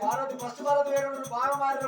Parvati first Parvati వేరు బాగా మారిన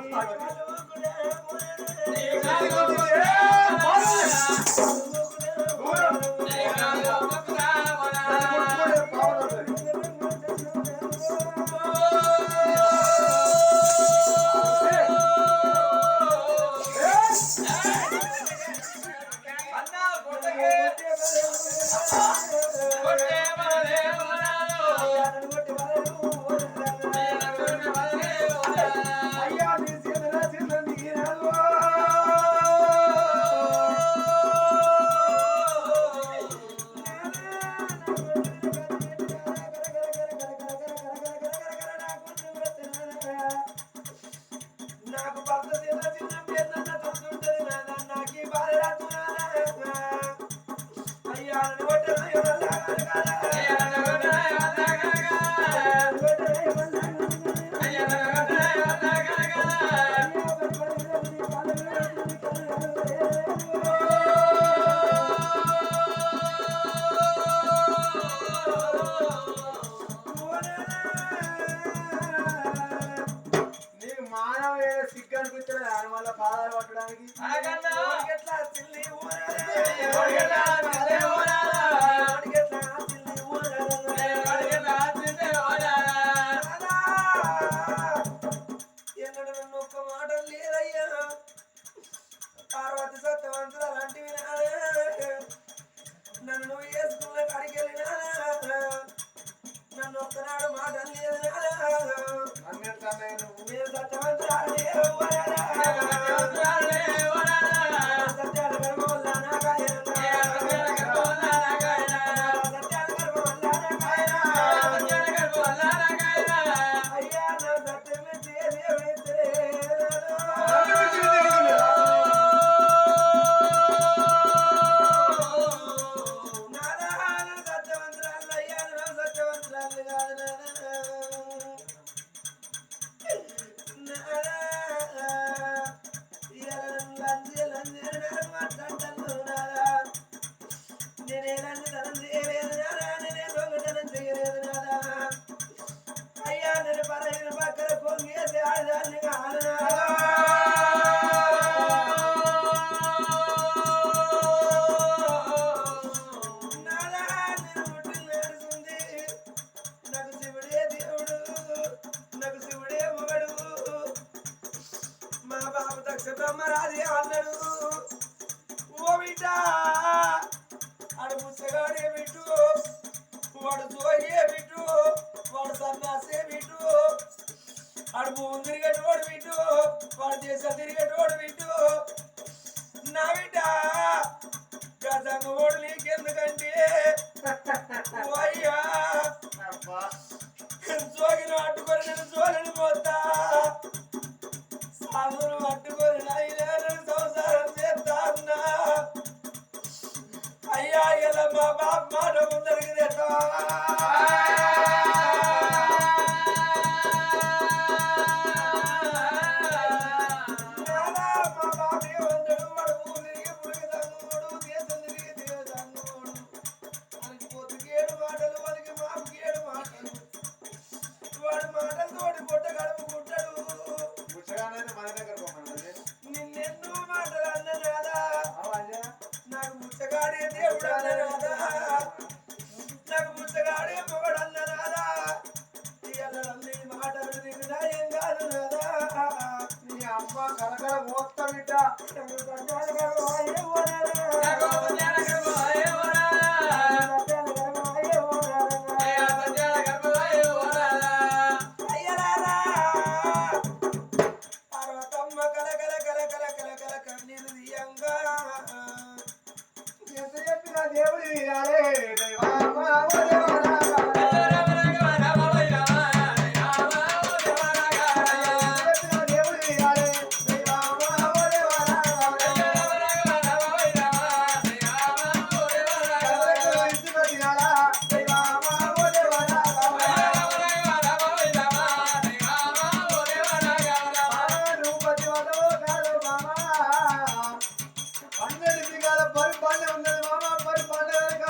సిగ్గు అనిపించలేదు ఆయన వల్ల పాదాలు పట్టడానికి ఒక్క మాట లేదయ్యా పార్వతి సత్యవంతులు అలాంటివి నన్ను నువ్వు వేసుకున్న కాడికి వెళ్ళినా నన్ను ఒక్కనాడు మాట లేదు నేను సత్యవంతురాలు బ్రహ్మరాజే అన్నాడు ఓ బిడ్డ ఆడు ముచ్చగాడే బిడ్డు వాడు జోయే బిడ్డు వాడు సన్నాసే బిడ్డు ఆడు భూమి తిరిగేటోడు బిడ్డు వాడు దేశం తిరిగేటోడు బిడ్డు నా బిడ్డ గజంగోడు నీకెందుకంటే అయ్యా జోగిని పట్టుకొని నేను జోలిని పోతా సాగును పట్టుకొని నైలేను సంసారం చేస్తా అన్నా అయ్యా ఇలా మా బాబు మాట ముందరికి తెస్తా పరిపాలన ఉన్నది మామ పరిపాలన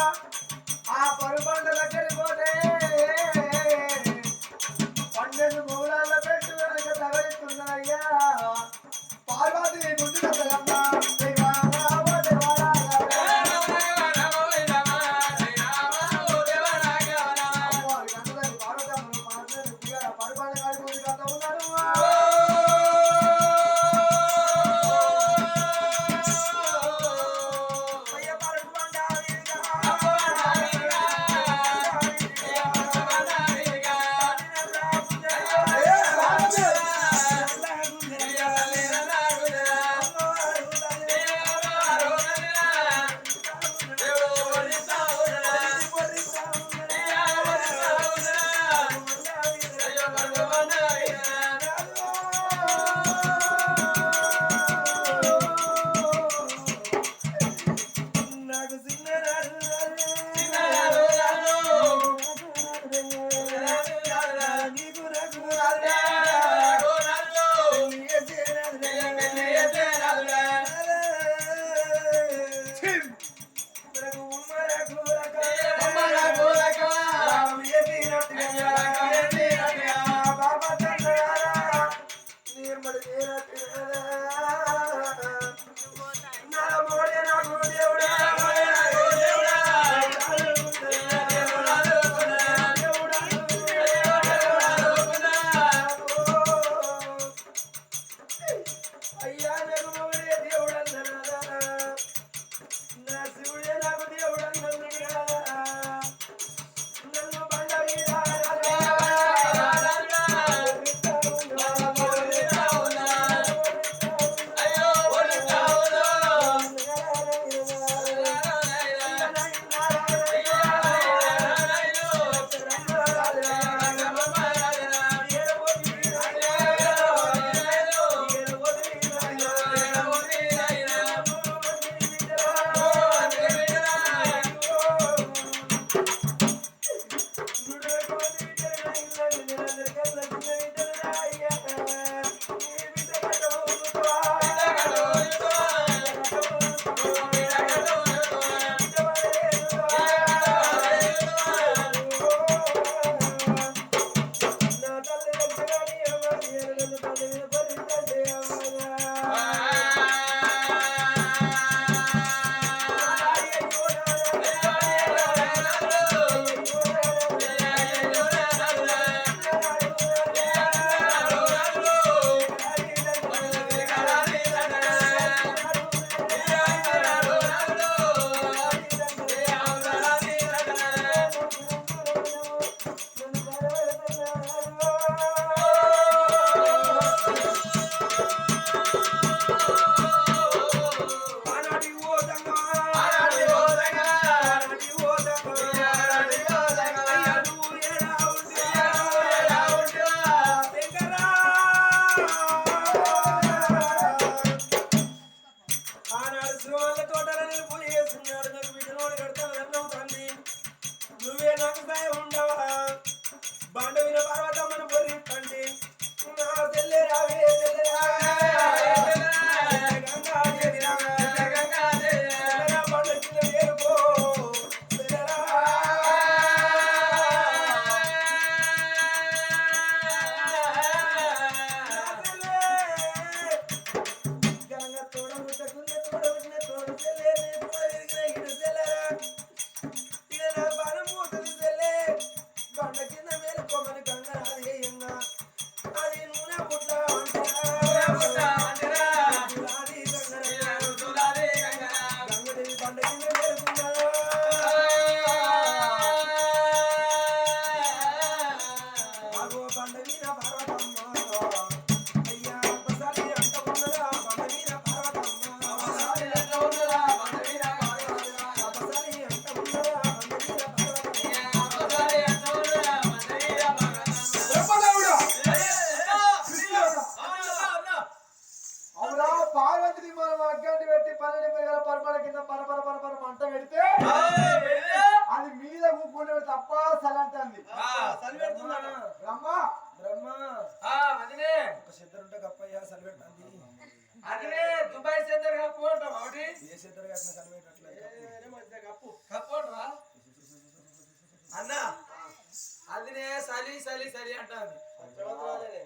అంటాను.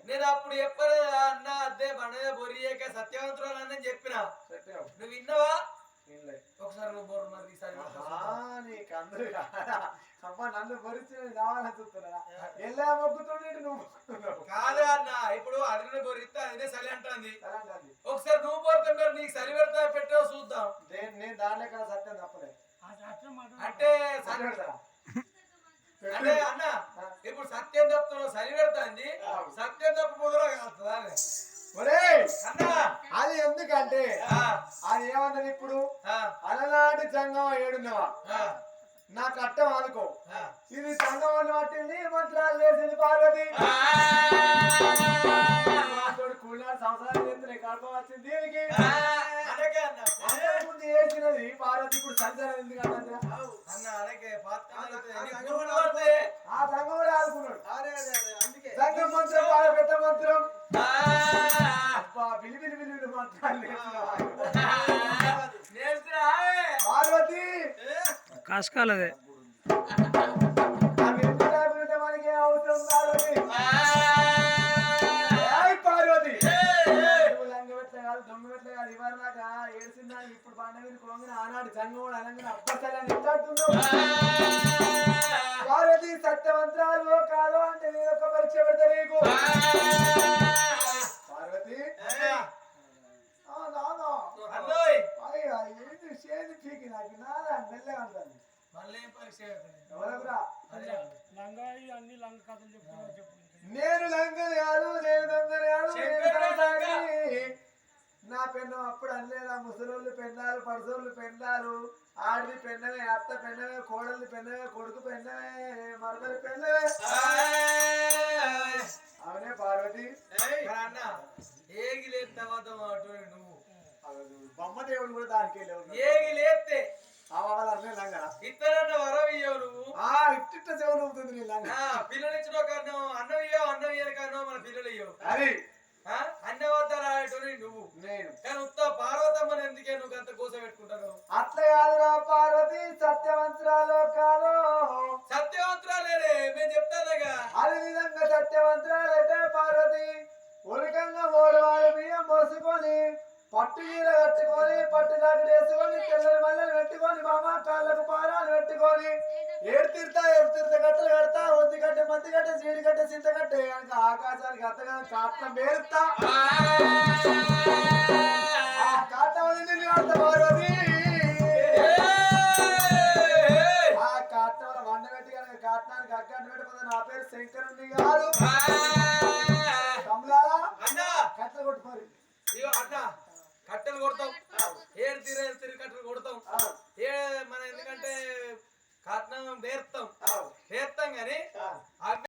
నేను అప్పుడు చెప్పలేదా అన్న అదే బండదే బొరియక సత్యవంతురాలు అని చెప్పిన, నువ్వు విన్నావా? ఒకసారి నువ్వు బోరు మరి ఈసారి నీకు అందరూ అమ్మ నన్ను భరించి కావాలని చూస్తున్నా ఎలా మొక్కుతుండే నువ్వు కాదా అన్న. ఇప్పుడు అదినే బొరిస్తే అదినే చలి అంటుంది. ఒకసారి నువ్వు పోతే మరి నీకు చలి పెడతా పెట్టావు చూద్దాం. నేను దాంట్లో కదా సత్యం తప్పలే అంటే అంటే అన్న ఇప్పుడు సత్యం తప్పుతున్నావు చలి పెడతాంది, సత్యం తప్పు మొదలు కాస్తుందా అన్నా? అది ఎందుకంటే అది ఏమన్నది ఇప్పుడు అలనాటి జంగం ఏడున్నవా నా కట్టం అనుకో, ఇది జంగం పట్టింది మంత్రాలు వేసింది పార్వతి కూలినాడు సంవత్సరాలు చేస్తే కడప వచ్చింది దీనికి ముందు ఏడ్చినది పార్వతి, ఇప్పుడు సంచారం ఎందుకంటే అన్న అలాగే ఆ సంఘం కూడా ఆడుకున్నాడు. సంఘం మంత్రం బాగా పెద్ద మంత్రం బిలి బిలి బిలి మంత్రాలు పార్వతి కాసుకాలదే మనకి అవసరం పార్వతి లంగబెట్ల కాదు దొంగబెట్ల కాదు ఇవరిలాగా ఏడ్చిందా ఇప్పుడు పండుగ కోంగిన ఆనాడు సంఘం అనగా అప్పసలని ఎట్లాడుతుందో పార్వతి సత్యవంతరాలు కాదు అంటే నేను ఒక పరీక్ష పెడతా నీకు పార్వతి చేతి పీకి నాకు నాదా మెల్లగా ఉంటుంది నేను లంగని కాదు నేను దొంగని కాదు నా పెన్ను అప్పుడు అనలేదా ముసలోళ్ళు పెన్నాలు పడసోళ్ళు పెన్నాలు ఆడిది పెన్నవే అత్త పెన్నవే కోడలు పెన్నవే కొడుకు పెన్నవే మరదలు పెన్నవే అవునే పార్వతి అన్న ఏగి నువ్వు బొమ్మ దేవుడు కూడా దానికి ఏగి లేస్తే ఇతర వరవయ్యావు నువ్వు ఇట్టిట్ట చెవులు అవుతుంది నీ లంగ పిల్లలు ఇచ్చిన కారణం అన్నం ఇయ్యావు, అన్నం ఇయ్యని కారణం మన పిల్లలు ఇయ్యవు. అది అన్న వద్దరాటోని నువ్వు నేను కానీ ఉత్త పార్వతమ్మని ఎందుకే నువ్వు అంత కోసం పెట్టుకుంటావు? అట్లా కాదురా పార్వతి సత్యవంతురాలో కాదు సత్యవంతురాలేడే మేము చెప్తానుగా. అది విధంగా సత్యవంతురాలైతే పార్వతి ఉరికంగా ఓడవాళ్ళు బియ్యం పోసుకొని పట్టు చీర కట్టుకొని పట్టు జాకెట్ వేసుకొని తెల్లని మల్లెలు పెట్టుకొని మామ కాళ్ళకు పారాలు పెట్టుకొని ఏడు తీర్తా కట్టలు కడతా ఒత్తి కట్టే మత్తి కట్టే సీడి కట్టే చింత కట్టే కనుక ఆకాశానికి అత్తగా కాట్నం పేరుతా కాట్నం కడతా పార్వతి ఆ కాట్నంలో వండ పెట్టి కనుక కాట్నానికి అక్కడిని పెట్టిపోతే నా పేరు శంకరుణ్ణి కాదు కమలాలా కట్టలు కొట్టుకోరు ఇగో అన్న కట్టెలు కొడతాం, ఏడు తీరు కట్టెలు కొడతాం, మన ఎందుకంటే కట్నం పేరుతాం కానీ